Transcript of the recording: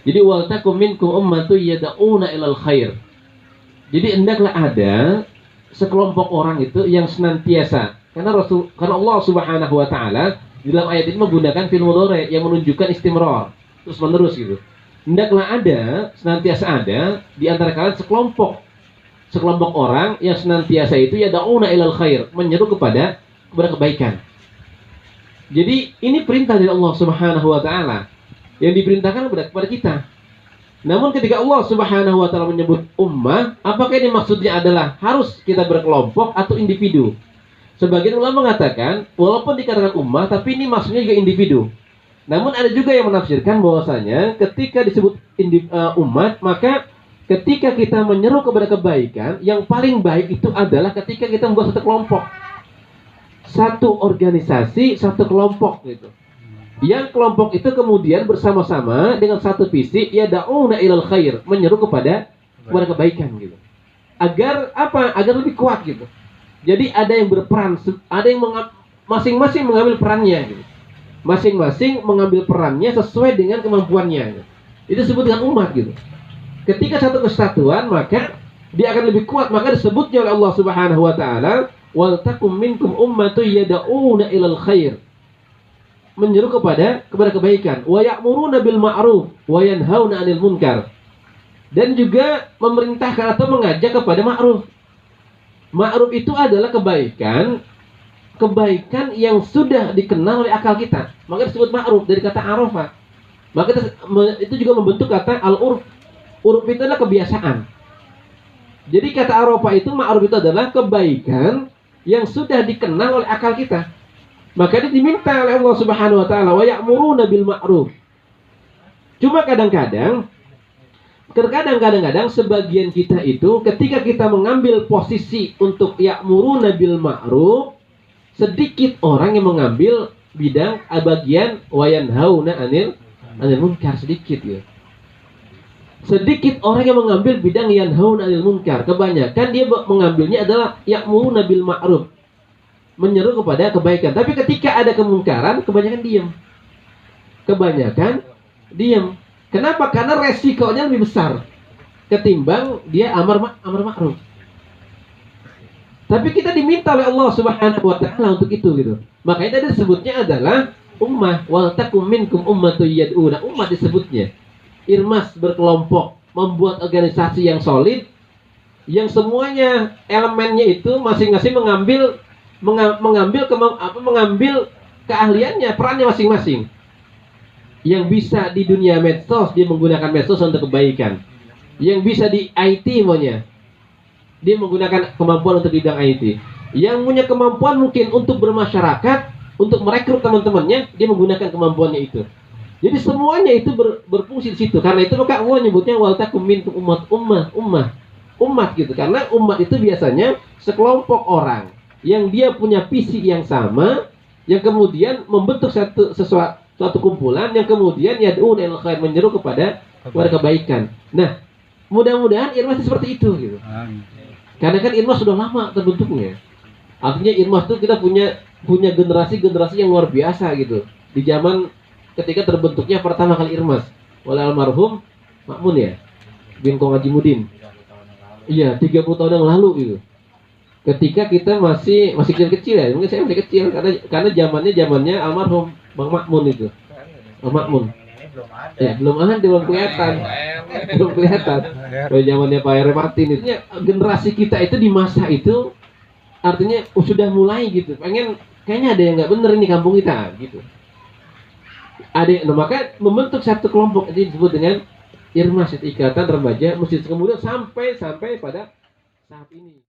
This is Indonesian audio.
Jadi wal takum minkum ummatu yad'una ilal khair. Jadi hendaklah ada sekelompok orang itu yang senantiasa, karena Allah Subhanahu wa taala di dalam ayat ini menggunakan fi'il mudhari yang menunjukkan istimrar, terus menerus gitu. Hendaklah ada, senantiasa ada di antara kalian sekelompok orang yang senantiasa itu yad'una ilal khair, menyeru kepada kebaikan. Jadi ini perintah dari Allah Subhanahu wa taala yang diperintahkan kepada kita. Namun ketika Allah Subhanahu wa taala menyebut ummah, apakah ini maksudnya adalah harus kita berkelompok atau individu? Sebagian ulama mengatakan walaupun dikatakan ummah tapi ini maksudnya juga individu. Namun ada juga yang menafsirkan bahwasanya ketika disebut umat, maka ketika kita menyeru kepada kebaikan, yang paling baik itu adalah ketika kita membuat satu kelompok, satu organisasi, satu kelompok gitu. Yang kelompok itu kemudian bersama-sama dengan satu visi, yad'una ilal khair, menyeru kepada kebaikan gitu. Agar apa? Agar lebih kuat gitu. Jadi ada yang berperan, ada yang masing-masing mengambil perannya gitu. Masing-masing mengambil perannya sesuai dengan kemampuannya gitu. Itu disebut dengan umat gitu. Ketika satu kesatuan, maka dia akan lebih kuat. Maka disebutnya oleh Allah Subhanahu wa taala, wal takum minkum ummatu yad'una ilal khair, menyeru kepada kebaikan, wa ya'muruna bil ma'ruf wa yanhauna 'anil munkar, dan juga memerintahkan atau mengajak kepada ma'ruf. Ma'ruf itu adalah kebaikan yang sudah dikenal oleh akal kita. Maka disebut ma'ruf dari kata arafa. Maka itu juga membentuk kata al-urf. Urf itu adalah kebiasaan. Jadi kata arafa itu, ma'ruf itu adalah kebaikan yang sudah dikenal oleh akal kita. Maka ini diminta oleh Allah Subhanahu wa taala, wa ya'muruna bil ma'ruf. Cuma kadang-kadang sebagian kita itu ketika kita mengambil posisi untuk ya'muruna bil ma'ruf, sedikit orang yang mengambil bidang bagian wa yanhauna 'anil munkar, sedikit ya. Sedikit orang yang mengambil bidang yanhauna 'anil munkar. Kebanyakan dia mengambilnya adalah ya'muruna bil ma'ruf, menyeru kepada kebaikan. Tapi ketika ada kemungkaran, kebanyakan diam. Kenapa? Karena resikonya lebih besar ketimbang dia amar ma'ruf. Tapi kita diminta oleh Allah Subhanahu wa taala untuk itu gitu. Makanya tadi disebutnya adalah ummah, wal takum minkum ummatun yad'una. Ummah disebutnya. Irmas berkelompok, membuat organisasi yang solid, yang semuanya elemennya itu masing-masing mengambil keahliannya, perannya masing-masing. Yang bisa di dunia medsos, dia menggunakan medsos untuk kebaikan. Yang bisa di IT maunya, dia menggunakan kemampuan untuk bidang IT. Yang punya kemampuan mungkin untuk bermasyarakat, untuk merekrut teman-temannya, dia menggunakan kemampuannya itu. Jadi semuanya itu berfungsi di situ. Karena itu maka Allah nyebutnya wal takum minkum ummah gitu. Karena umat itu biasanya sekelompok orang yang dia punya visi yang sama, yang kemudian membentuk suatu kumpulan yang kemudian yad'una ilal khair, menyeru kepada kebaikan. Nah, mudah-mudahan Irmas seperti itu gitu. Karena kan Irmas sudah lama terbentuknya. Artinya Irmas itu kita punya generasi yang luar biasa gitu. Di zaman ketika terbentuknya pertama kali Irmas oleh almarhum Makmun ya, bin Kong Haji Mudin. Iya, 30 tahun yang lalu gitu. Ketika kita masih kecil ya, mungkin saya masih kecil karena zamannya almarhum Bang Makmun itu. Bang Makmun. Belum kelihatan. Kalau zamannya Pak R. Martin itu, generasi kita itu di masa itu artinya sudah mulai gitu. Kayaknya ada yang nggak bener ini kampung kita gitu. Maka membentuk satu kelompok ini disebut dengan Irmas, Ikatan Remaja Masjid, kemudian sampai pada saat ini.